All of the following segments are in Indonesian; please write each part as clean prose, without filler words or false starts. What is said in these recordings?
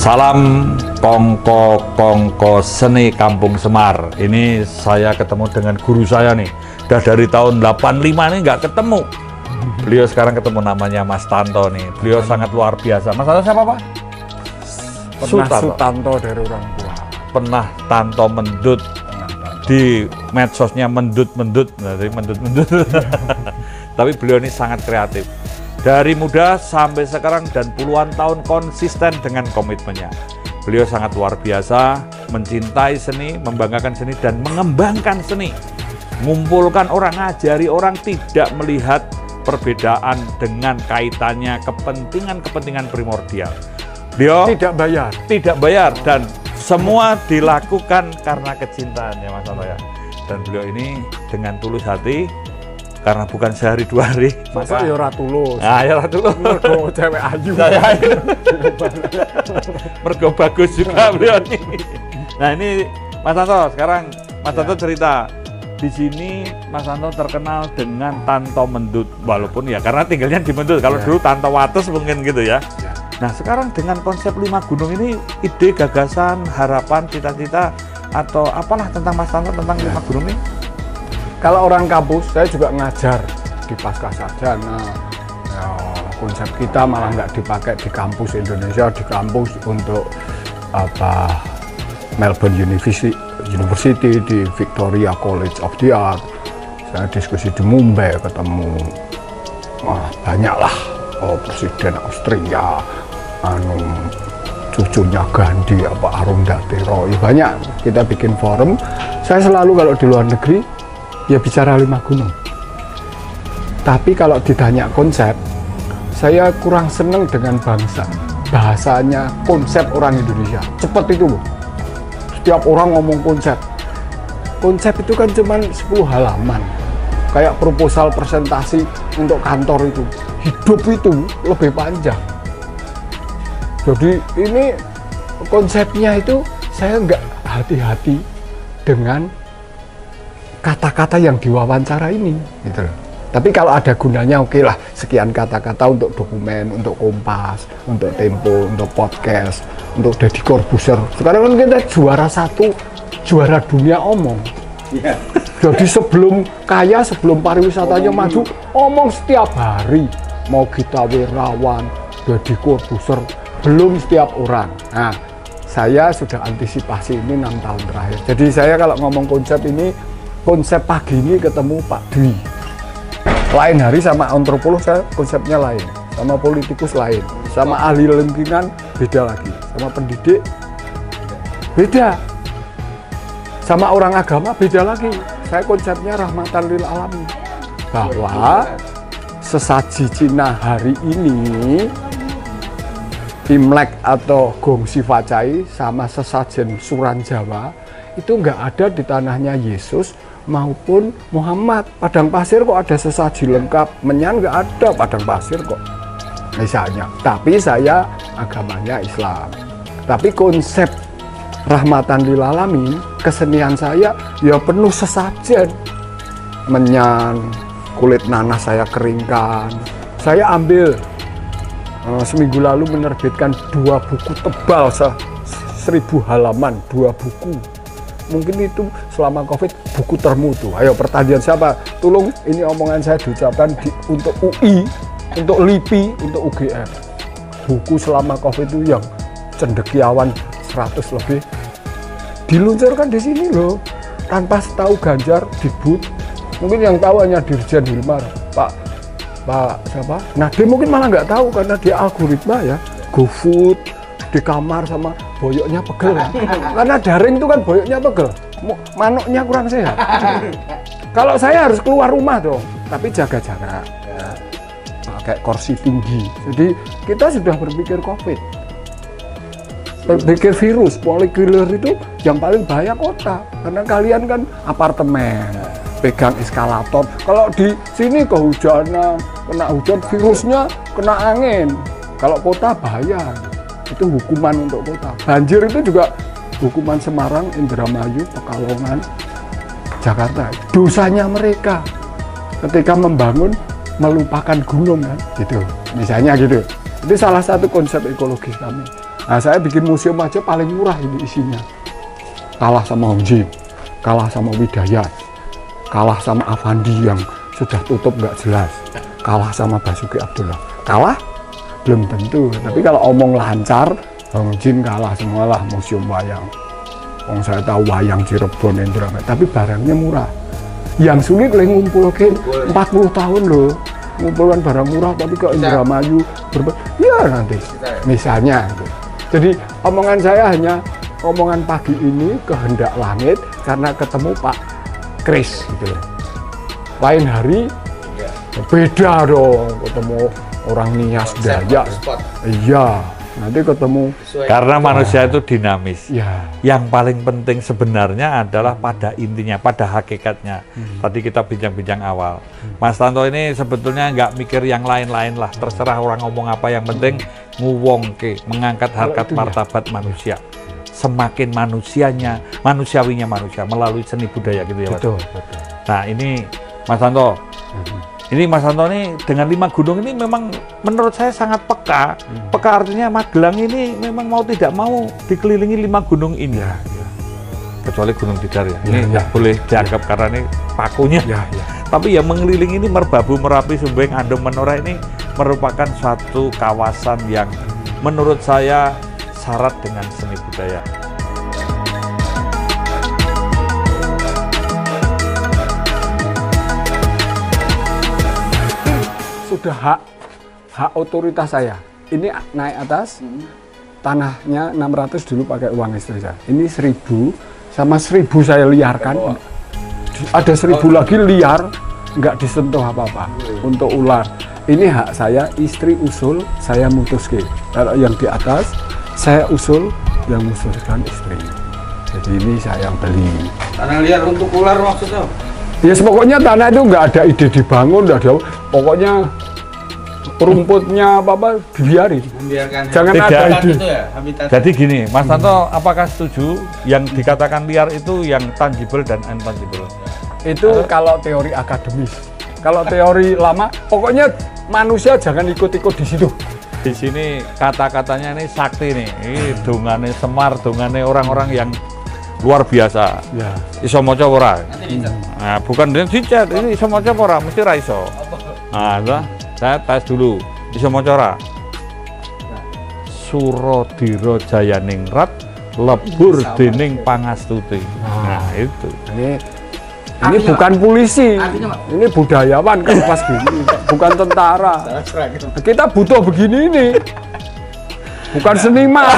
Salam kongko seni Kampung Semar. Ini saya ketemu dengan guru saya nih. Udah dari tahun 85 nih nggak ketemu. Beliau sekarang ketemu, namanya Mas Tanto nih. Beliau sangat luar biasa. Mas Tanto siapa, Pak? Sutanto dari orang tua. Pernah Tanto Mendut. Di medsosnya mendut-mendut. Nah, jadi mendut-mendut. Tapi beliau ini sangat kreatif. Dari muda sampai sekarang dan puluhan tahun konsisten dengan komitmennya. Beliau sangat luar biasa, mencintai seni, membanggakan seni, dan mengembangkan seni. Mengumpulkan orang, ngajari orang, tidak melihat perbedaan dengan kaitannya kepentingan-kepentingan primordial. Beliau tidak bayar, dan semua dilakukan karena kecintaan ya Mas Tanto ya. Dan beliau ini dengan tulus hati, karena bukan sehari dua hari. Masa ya ora tulus. Nah, ya ora tulus. Mergo cewek ayu. Mergo bagus juga beliau ini. Nah, ini Mas Tanto, sekarang Mas Tanto cerita. Di sini Mas Tanto terkenal dengan Tanto Mendut, walaupun ya karena tinggalnya di Mendut. Kalau dulu Tanto Wates mungkin gitu ya. Nah, sekarang dengan konsep 5 gunung ini, ide, gagasan, harapan, cita-cita atau apalah tentang Mas Tanto tentang 5 gunung ini? Kalau orang kampus, saya juga ngajar di Pascasarjana. Ya, konsep kita malah nggak dipakai di kampus Indonesia, di kampus untuk apa Melbourne University, di Victoria College of the Art. Saya diskusi di Mumbai, ketemu banyaklah Presiden Austria, cucunya Gandhi, Arundhati Roy, banyak. Kita bikin forum. Saya selalu kalau di luar negeri ya bicara 5 gunung. Tapi kalau ditanya konsep, saya kurang seneng dengan bahasanya konsep orang Indonesia. Cepat itu loh. Setiap orang ngomong konsep. Konsep itu kan cuma 10 halaman. Kayak proposal presentasi untuk kantor itu. Hidup itu lebih panjang. Jadi ini konsepnya itu saya nggak hati-hati dengan kata-kata yang diwawancara ini, gitu loh. Tapi kalau ada gunanya, oke lah, sekian kata-kata untuk dokumen, untuk Kompas, untuk Tempo, untuk podcast, untuk Deddy Corbuzier. Sekarang kan kita juara dunia omong. Jadi sebelum kaya, sebelum pariwisatanya maju, omong setiap hari. Mau Gita Wirawan, Deddy Corbuzier, belum setiap orang. Nah, saya sudah antisipasi ini 6 tahun terakhir. Jadi saya kalau ngomong konsep ini, konsep pagi ini ketemu Pak Dwi. Lain hari sama antropolog saya konsepnya lain, sama politikus lain, sama ahli lingkungan beda lagi, sama pendidik beda, sama orang agama beda lagi. Saya konsepnya rahmatan lil alamin, bahwa sesaji Cina hari ini, Imlek atau Gongsi Facai sama sesajen Suran Jawa itu nggak ada di tanahnya Yesus maupun Muhammad. Padang pasir kok ada sesaji lengkap, menyan nggak ada padang pasir kok misalnya. Tapi saya agamanya Islam, tapi konsep rahmatan lil alamin, kesenian saya ya penuh sesajen. Menyan, kulit nanas saya keringkan. Saya ambil seminggu lalu menerbitkan 2 buku tebal 1000 halaman, 2 buku. Mungkin itu selama COVID buku termutu. Ayo pertanyaan siapa? Tolong ini omongan saya diucapkan untuk UI, untuk LIPI, untuk UGM. Buku selama COVID itu yang cendekiawan 100 lebih diluncurkan di sini loh. Tanpa tahu Ganjar di booth. Mungkin yang tahu hanya Dirjen Hilmar, Pak siapa? Nadiem mungkin malah nggak tahu karena dia algoritma ya. GoFood di kamar sama boyoknya pegel ya. Karena daring itu kan boyoknya pegel, manuknya kurang sehat. Kalau saya harus keluar rumah dong, tapi jaga jarak ya. Pakai kursi tinggi. Jadi kita sudah berpikir COVID, berpikir virus, molekuler itu yang paling bahaya kota. Karena kalian kan apartemen, pegang eskalator. Kalau di sini kehujanan, kena hujan, virusnya kena angin. Kalau kota bahaya. Itu hukuman untuk kota. Banjir itu juga hukuman Semarang, Indramayu, Pekalongan, Jakarta. Dosanya mereka ketika membangun melupakan gunung kan, gitu. Misalnya gitu. Itu salah satu konsep ekologi kami. Nah, saya bikin museum aja paling murah ini isinya. Kalah sama Hong Jin, kalah sama Widayat, kalah sama Avandi yang sudah tutup nggak jelas, kalah sama Basuki Abdullah. Kalah? Belum tentu. Tapi kalau omong lancar, Hong Jin kalah semualah museum wayang. Saya tahu wayang Cirebon, Indramayu, tapi barangnya murah. Yang sulit lah ngumpulkan 40 tahun loh. Ngumpulkan barang murah tapi ke Indramayu ya nanti misalnya gitu. Jadi omongan saya hanya omongan pagi ini kehendak langit karena ketemu Pak Kris gitu. Lain hari beda dong ketemu orang Nias Dayak. Iya, nanti ketemu karena manusia itu dinamis. Ya. Yang paling penting sebenarnya adalah pada intinya, pada hakikatnya. Tadi kita bincang-bincang awal. Mas Tanto ini sebetulnya nggak mikir yang lain-lain lah. Terserah orang ngomong apa, yang penting nguwongke, mengangkat harkat martabat manusia. Semakin manusiawinya manusia melalui seni budaya gitu ya, Mas. Betul. Nah ini Mas Tanto. Ini Mas Tanto ini dengan 5 gunung ini memang menurut saya sangat peka. Peka artinya Magelang ini memang mau tidak mau dikelilingi 5 gunung ini. Ya. Kecuali Gunung Tidar ya. Ini nggak boleh dianggap karena ini pakunya. Ya. Tapi yang mengelilingi ini Merbabu, Merapi, Sumbing, Andong, Menora ini merupakan suatu kawasan yang menurut saya syarat dengan seni budaya. Sudah hak otoritas saya. Ini naik atas, tanahnya 600 dulu pakai uang istri saya. Ini 1000 sama 1000 saya liarkan. Ada 1000 lagi liar, nggak disentuh apa-apa untuk ular. Ini hak saya, istri usul, saya mutuske. Kalau yang di atas saya usul, yang musuhkan istri. Jadi ini saya yang beli. Tanah liar untuk ular maksudnya? Ya pokoknya tanah itu nggak ada ide dibangun, nggak ada. Pokoknya rumputnya apa dibiarin. Jangan Tidak. ada ide. Itu ya, habitat. Jadi gini, Mas Tanto, apakah setuju yang dikatakan liar itu yang tangible dan intangible? Itu kalau teori akademis. Kalau teori lama, pokoknya manusia jangan ikut-ikut di situ. Di sini kata-katanya ini sakti nih. Ini dongane Semar, dongane orang-orang yang luar biasa. Ya. Iso maca ora? Nanti dicat. Nah, bukan dicat, ini iso maca ora, mesti ra iso. Nah, itu, saya tes dulu. Iso maca ora? Suradira Jayaningrat lebur dening Pangastuti. Nah, itu. Ini bukan polisi, Artinya, Pak? ini budayawan kan pas gini, bukan tentara. Kita butuh begini ini, bukan seniman.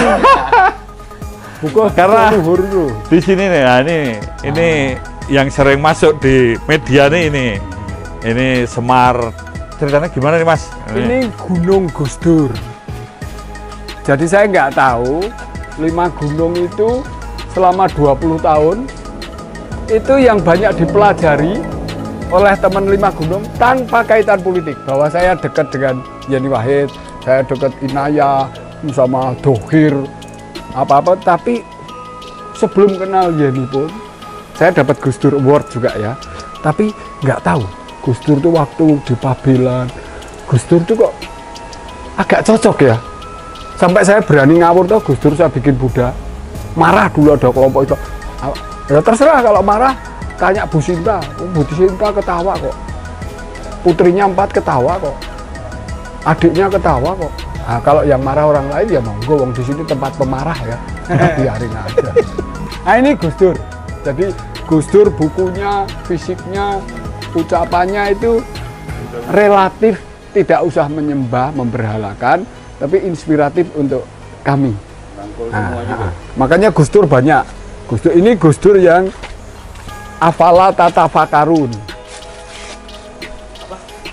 Bukan Karena luhur itu. di sini nih, nah ini yang sering masuk di media nih ini. Ini Semar. Ceritanya gimana nih, Mas? Ini Gunung Gus Dur. Jadi saya nggak tahu 5 gunung itu selama 20 tahun itu yang banyak dipelajari oleh teman 5 gunung tanpa kaitan politik. Bahwa saya dekat dengan Yeni Wahid, saya dekat Inaya sama Dohir, apa-apa. Tapi sebelum kenal Yeni pun, saya dapat Gus Dur Award juga ya. Tapi nggak tahu Gus Dur itu waktu di Pabelan, Gus Dur itu kok agak cocok ya. Sampai saya berani ngawur tuh Gus Dur saya bikin Buddha. Marah dulu ada kelompok itu. Ya terserah kalau marah, tanya Bu Sinta. Bu Sinta ketawa kok. Putrinya 4 ketawa kok. Adiknya ketawa kok. Nah, kalau yang marah orang lain ya monggo, wong di sini tempat pemarah ya. Biarin aja. Nah ini Gus Dur. Jadi Gus Dur bukunya, fisiknya, ucapannya itu relatif tidak usah menyembah, memberhalakan, tapi inspiratif untuk kami. Makanya Gus Dur banyak. Gus Dur ini Gus Dur yang afala tatafakarun.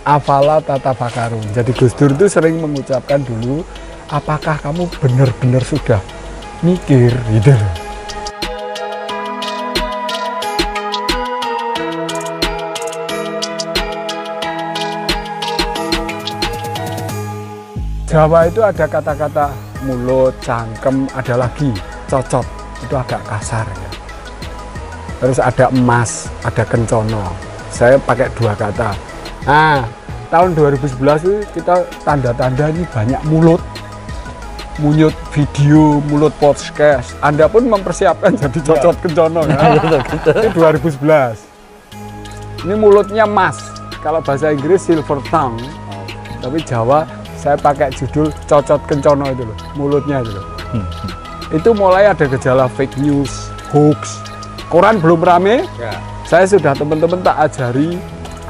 Afala tatafakarun. Jadi Gus Dur itu sering mengucapkan dulu, apakah kamu benar-benar sudah mikir gitu. Jawa itu ada kata-kata mulut, cangkem, ada lagi cocot, itu agak kasar ya. Terus ada emas, ada kencono. Saya pakai 2 kata. Nah, tahun 2011 itu kita tanda-tanda ini banyak mulut. munyut video, mulut podcast. Anda pun mempersiapkan jadi Cocot Kencono ya. Ini 2011. Ini mulutnya emas. Kalau bahasa Inggris silver tongue. Tapi Jawa saya pakai judul Cocot Kencono itu loh, mulutnya itu loh. Itu mulai ada gejala fake news, hoax. Koran belum rame. Ya. Saya sudah teman-teman tak ajari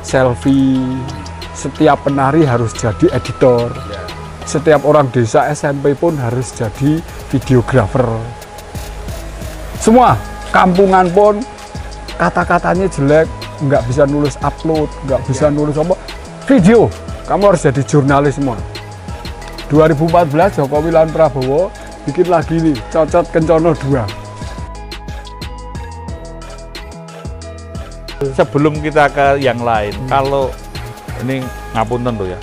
selfie. Setiap penari harus jadi editor. Ya. Setiap orang desa SMP pun harus jadi videografer. Semua kampungan pun kata-katanya jelek, nggak bisa nulis upload, nggak bisa nulis apa. Video, kamu harus jadi jurnalis semua. 2014 Jokowi lawan Prabowo bikin lagi nih Cocot Kencono 2. Sebelum kita ke yang lain, kalau ini ngapunten tuh ya.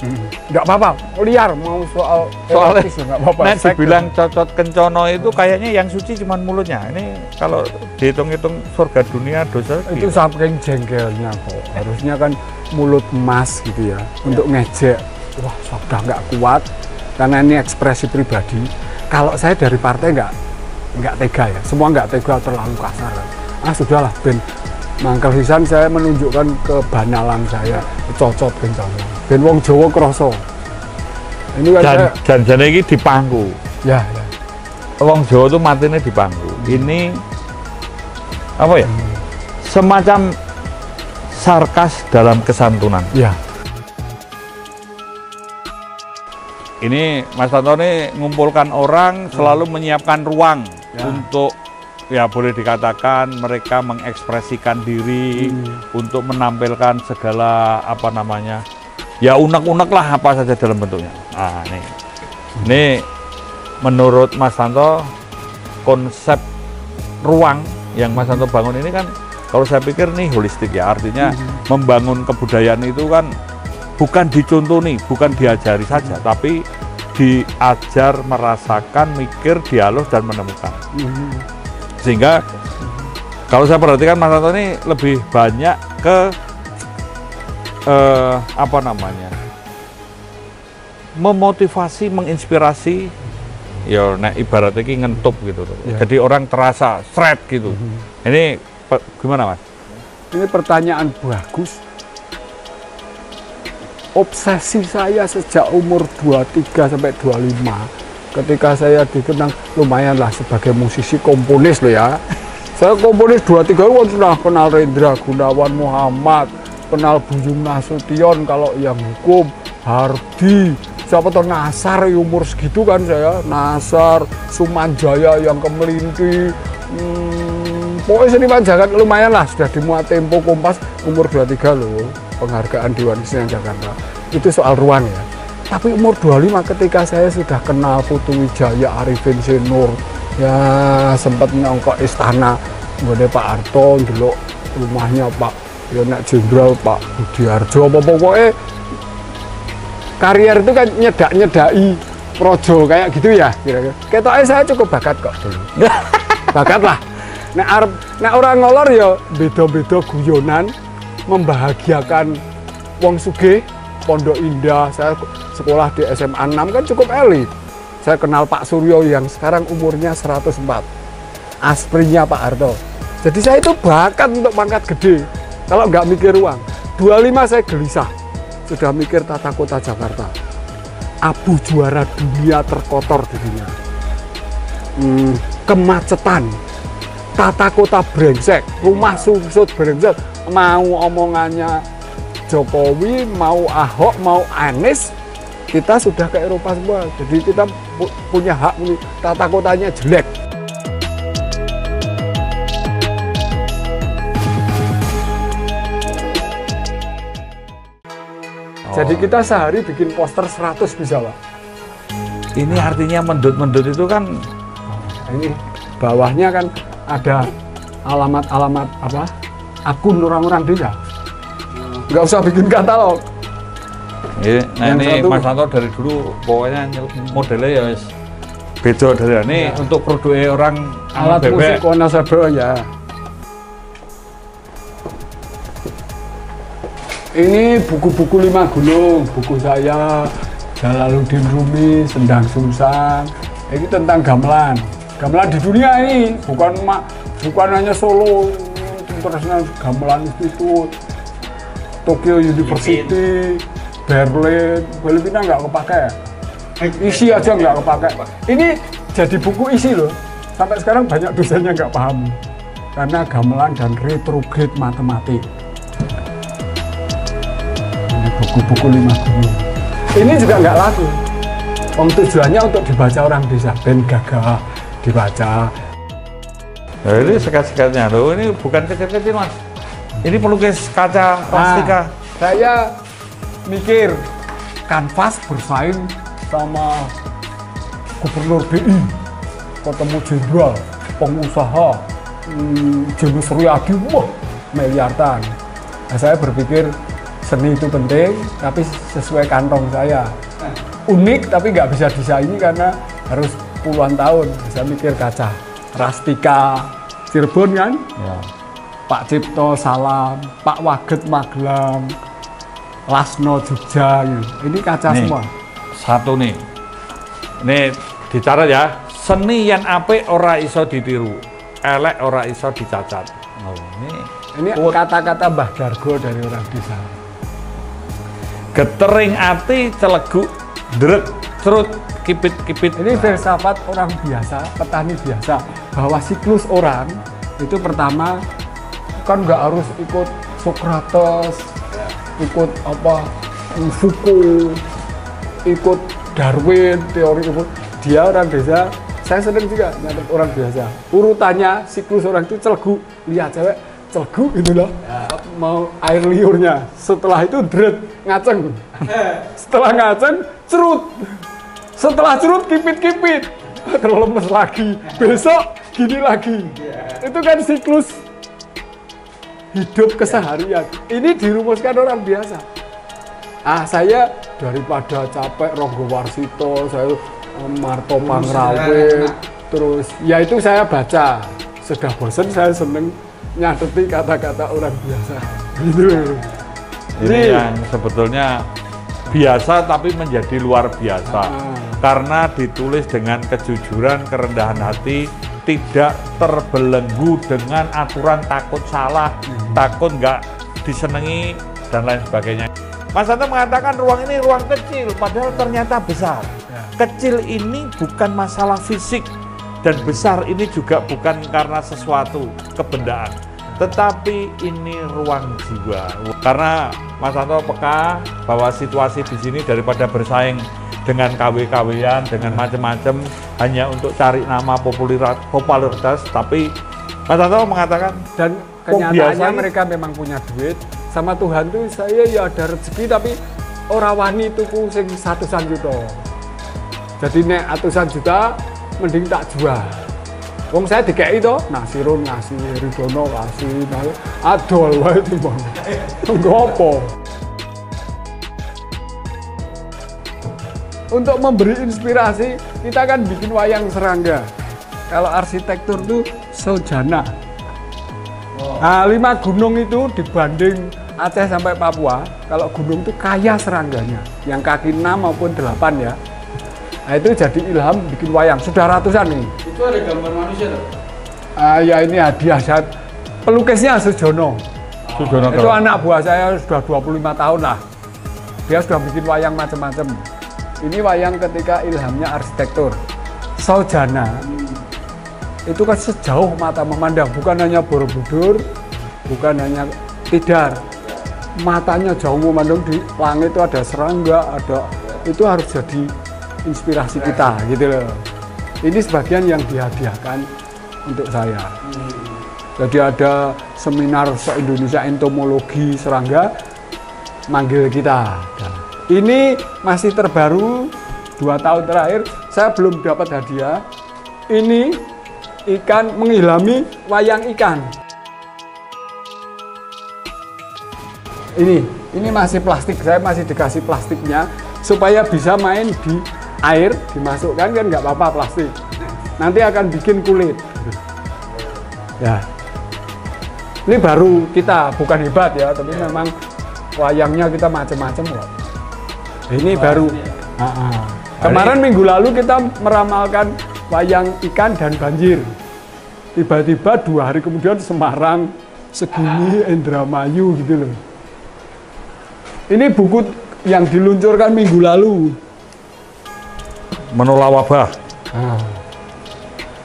Nggak apa-apa, liar mau soal Soalnya erotis ya, nggak apa-apa. Nah, Saya dibilang Cocot Kencono itu kayaknya yang suci cuma mulutnya. Ini kalau dihitung-hitung surga dunia dosa itu saking jengkelnya kok. Harusnya kan mulut emas gitu ya, untuk ngejek. Wah, sudah nggak kuat karena ini ekspresi pribadi. Kalau saya dari partai nggak tega ya, semua nggak tega, terlalu kasar. Sudahlah, ben mangkel sisan saya menunjukkan kebanalan saya, Cocot Kencono. Ben wong Jawa kroso. Ini kan saya, dan ini di pangku. ya. Wong Jawa tuh matinya di pangku. Ini apa ya? Semacam sarkas dalam kesantunan. Ya. Ini Mas Tanto ini ngumpulkan orang, selalu menyiapkan ruang untuk ya boleh dikatakan mereka mengekspresikan diri untuk menampilkan segala apa namanya ya unek-unek lah apa saja dalam bentuknya. Nah ini menurut Mas Tanto konsep ruang yang Mas Tanto bangun ini kan kalau saya pikir nih holistik ya, artinya membangun kebudayaan itu kan bukan dicontoni, bukan diajari saja, tapi diajar, merasakan, mikir, dialog, dan menemukan. Sehingga kalau saya perhatikan Mas Tanto ini lebih banyak ke apa namanya, memotivasi, menginspirasi, ya nek ibaratnya ini ngentup gitu. Ya. Jadi orang terasa seret gitu. Ini gimana Mas? Ini pertanyaan bagus. Obsesi saya sejak umur 23 sampai 25 ketika saya dikenang lumayanlah sebagai musisi komponis loh ya. Saya komponis 23 sudah kenal Rendra Gunawan Muhammad, kenal Buyung Nasution kalau yang hukum, Hardi, siapa tuh Nasar umur segitu kan saya, Nasar, Sumanjaya yang kemelinti, pokoknya seniman jagat lumayan lah, sudah dimuat Tempo, Kompas umur 23 loh. Penghargaan Dewan Kesenian Jakarta itu soal ruang ya. Tapi umur 25 ketika saya sudah kenal Putu Wijaya, Arifin Senur, ya sempat nyongkok istana ngode Pak Harto, dulu rumahnya Pak Yonak Jenderal Pak Budiarjo, apa pokoknya karier itu kan nyedak-nyedai projo kayak gitu ya kira-kira. Ketoknya saya cukup bakat kok dulu. Bakat lah. Nek orang ngolor ya beda-beda guyonan membahagiakan wong sugih. Pondok Indah, saya sekolah di SMA 6 kan cukup elit. Saya kenal Pak Suryo yang sekarang umurnya 104. Asprinya Pak Harto. Jadi saya itu bakat untuk pangkat gede. Kalau nggak mikir uang. 25 saya gelisah. Sudah mikir tata kota Jakarta. Abu juara dunia terkotor di dunia. Kemacetan. Tata kota brengsek. Rumah sungsut brengsek. Mau omongannya Jokowi, mau Ahok, mau Anies, kita sudah ke Eropa semua. Jadi kita punya hak, tata kotanya jelek. Jadi kita sehari bikin poster 100 bisa Pak. Ini artinya mendut-mendut itu kan Ini bawahnya kan ada alamat-alamat apa? Akun orang-orang desa. Nggak usah bikin katalog. nah ini Mas Tanto dari dulu pokoknya modelnya ya wis beda dari ini ya. Untuk produknya orang Alat musik Wonosobo ya. Ini buku-buku 5 gunung, buku saya Jalaluddin Rumi, Sendang Sungsang, Ini tentang gamelan. Gamelan di dunia ini bukan hanya Solo International Gamelan Institute, Tokyo University, Berlin, Filipina nggak kepakai ya? Isi aja nggak kepakai. Ini jadi buku isi loh. Sampai sekarang banyak dosennya nggak paham. Karena gamelan dan retrograde matematik. Ini buku-buku 5 gunung. Ini juga nggak laku. Tujuannya untuk dibaca orang desa, ben gagah dibaca. Nah, ini sekat-sekatnya loh, ini bukan kecil-kecil mas. Ini pelukis kaca plastika. Saya mikir kanvas bersaing sama gubernur BI, ketemu jenderal, pengusaha, Jenius Riyadi, wah miliaran. Nah, saya berpikir seni itu penting, tapi sesuai kantong saya. Unik tapi nggak bisa disaingi karena harus puluhan tahun. Saya mikir kaca Rastika Cirebon kan, Ya. Pak Cipto Salam, Pak Waget Magelang, Lasno Jogja, ini kaca Nih, semua. satu nih, ini dicatat ya, seni yang apik ora iso ditiru, elek ora iso dicacat. Oh, Ini kata-kata Mbah Dargo dari orang desa. Getering ati celeguk drek cerut kipit-kipit. Ini filsafat orang biasa, petani biasa, bahwa siklus orang itu pertama kan nggak harus ikut Socrates, ikut apa Foucault, ikut Darwin, teori itu. Dia orang desa, saya sering juga nyatet orang biasa. Urutannya siklus orang itu celegu, lihat cewek celegu gitu loh, mau air liurnya. Setelah itu dret ngaceng, setelah ngaceng cerut. Setelah cerut kipit-kipit, terlemes lagi, besok gini lagi. Itu kan siklus hidup keseharian. Ini dirumuskan orang biasa. Saya daripada capek Ronggo Warsito, saya Marto Pangrawe, terus ya itu saya baca. Sudah bosan saya seneng nyateti kata-kata orang biasa. Gitu. Ini yang sebetulnya biasa tapi menjadi luar biasa. Karena ditulis dengan kejujuran, kerendahan hati, tidak terbelenggu dengan aturan takut salah, takut nggak disenangi, dan lain sebagainya. Mas Anto mengatakan ruang ini ruang kecil, padahal ternyata besar. Kecil ini bukan masalah fisik, dan besar ini juga bukan karena sesuatu kebendaan, tetapi ini ruang jiwa. Karena Mas Anto peka bahwa situasi di sini daripada bersaing dengan KW-KW-an, dengan macam-macam hanya untuk cari nama popularitas, tapi Mas Anto mengatakan dan kenyataannya mereka memang punya duit sama Tuhan tuh. Saya ya ada rezeki tapi orang wani tuku sing 100-an juta. Jadi nek atusan juta mending tak jual. Wong saya dikei to, Nasirun ngasih, Ridono kasih, adol wae timbang. Tunggu apa? Untuk memberi inspirasi, kita kan bikin wayang serangga. Kalau arsitektur itu Sojana. Nah, 5 gunung itu dibanding Aceh sampai Papua, kalau gunung itu kaya serangganya. Yang kaki 6 maupun 8 ya. Nah, itu jadi ilham bikin wayang. Sudah ratusan nih. Itu ada gambar manusia tuh? Ya ini hadiah saya. Pelukisnya Sujono. Sujono Itu anak buah saya sudah 25 tahun lah. Dia sudah bikin wayang macam-macam. Ini wayang ketika ilhamnya arsitektur. Sojana itu kan sejauh mata memandang, bukan hanya Borobudur, bukan hanya Tidar. Matanya jauh memandang, di langit itu ada serangga, ada, itu harus jadi inspirasi kita gitu loh. Ini sebagian yang dihadiahkan untuk saya. Jadi ada seminar se-Indonesia entomologi serangga, manggil kita. Ini masih terbaru, 2 tahun terakhir, saya belum dapat hadiah. Ini ikan mengilhami wayang ikan. Ini masih plastik, saya masih dikasih plastiknya supaya bisa main di air, dimasukkan kan nggak apa-apa plastik. Nanti akan bikin kulit. Ya, ini baru kita, bukan hebat ya, tapi memang wayangnya kita macam-macam loh. Ini baru. Kemarin minggu lalu kita meramalkan wayang ikan dan banjir. Tiba-tiba 2 hari kemudian Semarang, segini Indramayu gitu loh. Ini buku yang diluncurkan minggu lalu. Menolak wabah.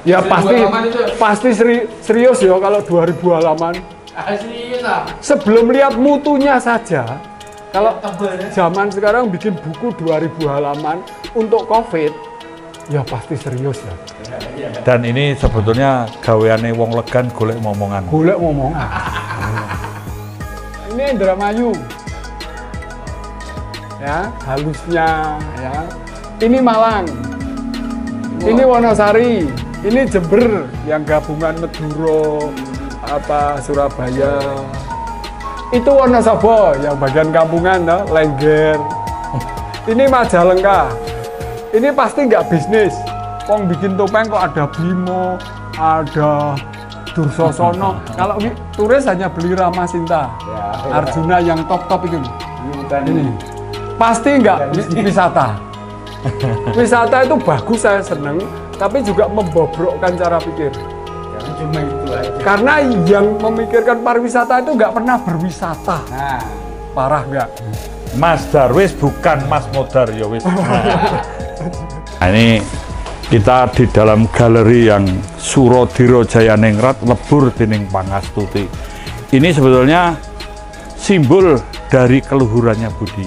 Ya pasti serius ya kalau 2000 halaman. Serius ah. Sebelum lihat mutunya saja, kalau zaman sekarang bikin buku 2000 halaman untuk COVID, ya pasti serius ya. Dan ini sebetulnya gaweane wong legan golek momongan. Golek ngomongan. Ini Indramayu. Ya, halusnya ya. Ini Malang. Ini Wonosari. Ini Jember yang gabungan Madura Surabaya. Itu Wonosobo yang bagian kampungan toh, Lengger. Ini Majalengka. Ini pasti nggak bisnis. Wong bikin topeng kok ada Bimo, ada Dursosono. Kalau turis hanya beli Ramasinta. Arjuna yang top-top itu. Ini pasti nggak wisata. Wisata itu bagus, saya seneng, tapi juga membobrokkan cara pikir. Cuma itu aja. Karena yang memikirkan pariwisata itu nggak pernah berwisata. Nah, Parah nggak? Mas Darwis bukan Mas Modar ya wis. Nah, ini kita di dalam galeri yang Surodiro Jayaningrat lebur dening Pangastuti. Ini sebetulnya simbol dari keluhurannya budi.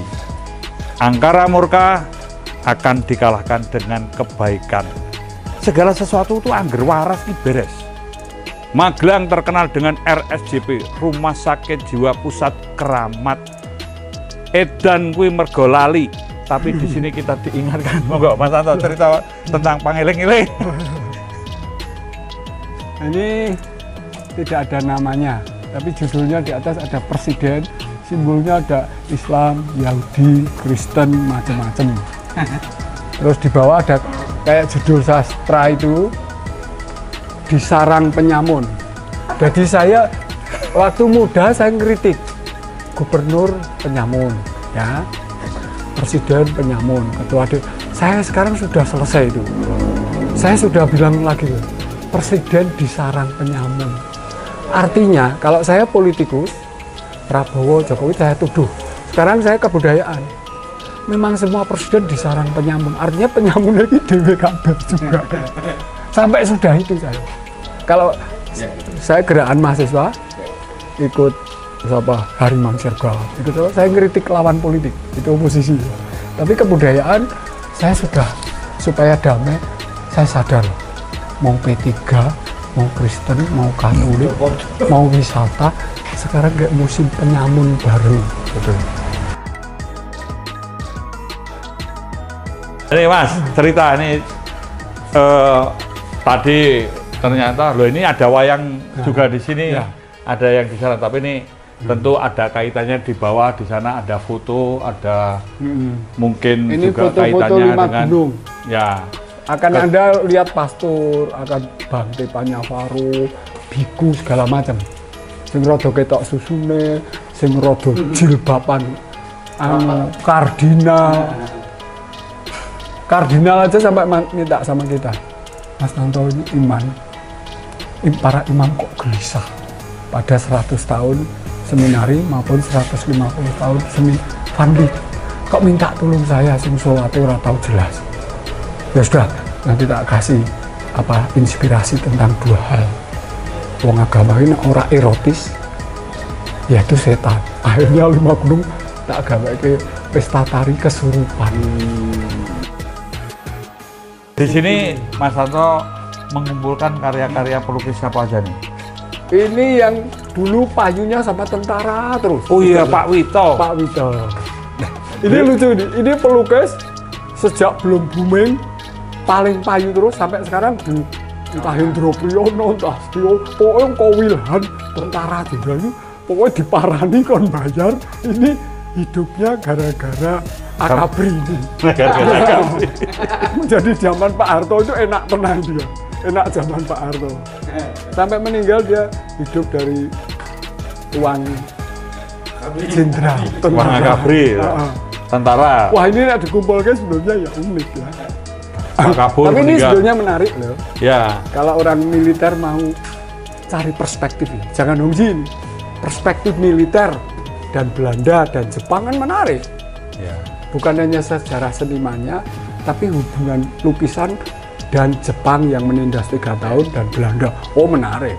Angkara murka akan dikalahkan dengan kebaikan. Segala sesuatu itu angger waras ki beres. Magelang terkenal dengan RSJP, Rumah Sakit Jiwa Pusat Keramat. Edan kuwi mergo lali, tapi di sini kita diingatkan. Monggo Mas Anto cerita tentang pangeling-eling. Ini tidak ada namanya, tapi judulnya di atas ada presiden, simbolnya ada Islam, Yahudi, Kristen, macam-macam. Terus di bawah ada kayak judul sastra itu, di sarang penyamun. Jadi saya waktu muda saya ngeritik gubernur penyamun, ya, presiden penyamun, ketua D. Saya sekarang sudah selesai itu. Saya sudah bilang lagi, presiden di sarang penyamun. Artinya kalau saya politikus, Prabowo, Jokowi saya tuduh. Sekarang saya kebudayaan. Memang semua presiden di sarang penyamun. Artinya penyamun lagi dewe kabeh juga. Sampai sudah itu saya. Kalau saya gerakan mahasiswa ikut Harimang Sergal, itu saya ngeritik lawan politik, itu oposisi. Tapi kebudayaan saya sudah, supaya damai, saya sadar mau P3, mau Kristen, mau Katolik, mau wisata, sekarang kayak musim penyamun baru. Betul. Ini Mas, cerita ini tadi ternyata loh ini ada wayang juga di sini, ya. Ada yang di sana, tapi ini tentu ada kaitannya di bawah, di sana ada foto, ada mungkin Ini juga foto-foto kaitannya 5 dengan gunung. ya. Akan Anda lihat pastur, akan Bante Panyavaru, biku segala macam. Sing rada ketok susune, sing rada jilbaban, kardinal aja sampai minta sama kita. Mas Tanto ini para imam kok gelisah. Pada 100 tahun seminari maupun 150 tahun Fandi, kok minta tolong saya sing salate ora tau jelas. Ya sudah, nanti tak kasih inspirasi tentang 2 hal. Wong agama ini ora erotis, yaitu setan. Akhirnya 5 gunung tak gaweke pesta tari kesurupan. Di sini Mas Tanto mengumpulkan karya-karya pelukis siapa aja nih? Ini yang dulu payunya sama tentara terus. Oh iya, Pak Wito. Pak Wito. Ini lucu nih. Ini pelukis sejak belum booming paling payu terus sampai sekarang di entah Hendro Priyono, entah Setio, pokoknya Kowilhan, tentara juga itu pokoknya diparani kon bayar. Ini hidupnya gara-gara akabri ini. Jadi zaman Pak Harto itu enak tenang dia. Enak zaman Pak Harto. Sampai meninggal dia hidup dari uang jenderal. Uang akabri. Tentara. Wah ini yang dikumpulkan sebenarnya ya unik ya. Pak Kabul Tapi ini meninggal. sebenarnya menarik loh. Ya, Kalau orang militer mau cari perspektif ya, jangan Hongji ini. Perspektif militer dan Belanda dan Jepang kan menarik. ya. Bukan hanya sejarah senimannya, tapi hubungan lukisan dan Jepang yang menindas 3 tahun dan Belanda. Oh menarik.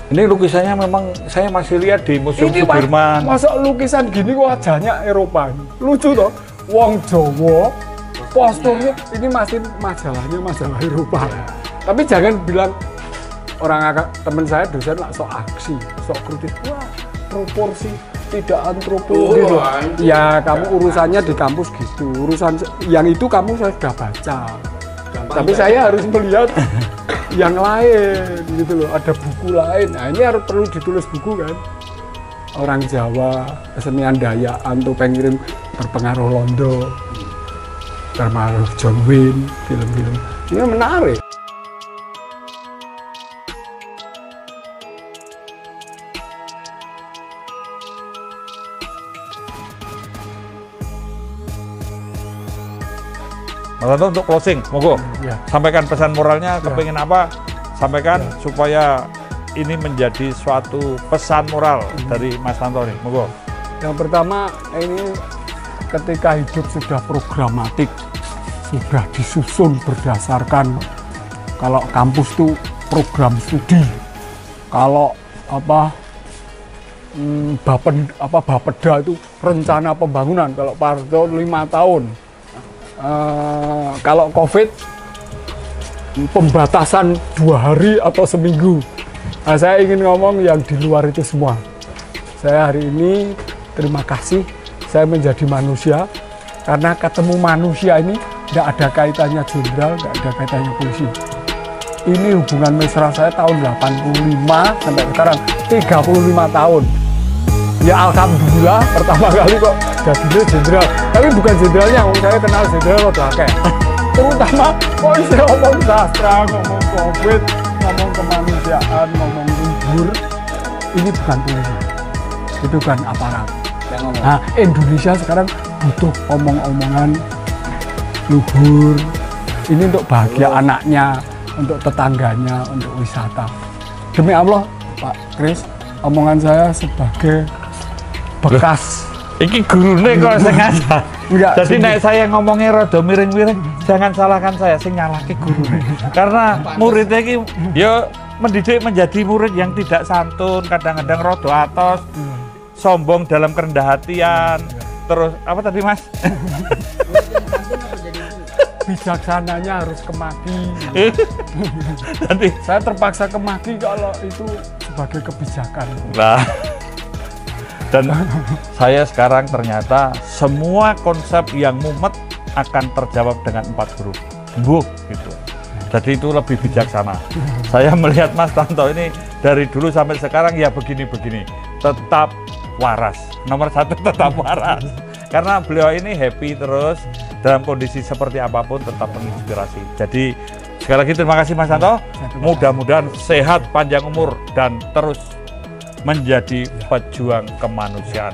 Ini lukisannya memang saya masih lihat di Museum Ini Sudirman. masa lukisan gini kok wajahnya Eropa. Lucu toh. Wong Jawa, posturnya ini masih majalahnya majalah Eropa. Tapi jangan bilang teman saya dosen lah sok aksi, sok kritis. Wah, proporsi tidak antropologi loh. Ya kamu urusannya di kampus gitu. Urusan yang itu kamu saya sudah baca. Tapi saya harus melihat yang lain gitu loh. Ada buku lain. Nah ini harus perlu ditulis buku kan. Orang Jawa, kesenian Dayakan tuh pengirim berpengaruh Londo, termasuk John Wayne, film-film. Ini menarik. Mas Tanto untuk closing, monggo. Ya. Sampaikan pesan moralnya, kepingin apa? Sampaikan supaya ini menjadi suatu pesan moral dari Mas Tanto nih, monggo. Yang pertama ini ketika hidup sudah programatik, sudah disusun berdasarkan kalau kampus tuh program studi, kalau Bapeda itu rencana pembangunan, kalau Parto 5 tahun, kalau COVID pembatasan 2 hari atau seminggu. Nah, saya ingin ngomong yang di luar itu semua. Saya hari ini terima kasih saya menjadi manusia karena ketemu manusia ini tidak ada kaitannya jenderal, tidak ada kaitannya polisi. Ini hubungan mesra saya tahun 85 sampai sekarang 35 tahun. Ya alhamdulillah pertama kali kok jadinya jenderal. Tapi bukan jenderalnya, saya kenal jenderal udah akeh. Terutama kok bisa ngomong sastra, ngomong COVID, ngomong kemanusiaan, ngomong luhur. Ini bukan polisi, itu kan aparat. Nah, Indonesia sekarang butuh omong-omongan luhur. Ini untuk bahagia anaknya, untuk tetangganya, untuk wisata. Demi Allah, Pak Kris, omongan saya sebagai bekas. Iki gurune kok sengaja. Enggak, Jadi nek saya ngomongnya rada miring-miring, jangan salahkan saya, sing nyalahke gurune. Karena muridnya iki ya mendidik menjadi murid yang tidak santun, kadang-kadang rada atos, sombong dalam kerendah hatian. Terus apa tadi Mas? Bijaksananya harus kemaki. Nanti Saya terpaksa kemaki kalau itu sebagai kebijakan. nah. Dan saya sekarang ternyata semua konsep yang mumet akan terjawab dengan 4 huruf. Mbuh gitu. Jadi itu lebih bijaksana. Saya melihat Mas Tanto ini dari dulu sampai sekarang ya begini-begini. Tetap waras. Nomor 1 tetap waras. Karena beliau ini happy terus dalam kondisi seperti apapun tetap menginspirasi. Jadi sekali lagi terima kasih Mas Tanto. Mudah-mudahan sehat, panjang umur dan terus menjadi pejuang kemanusiaan.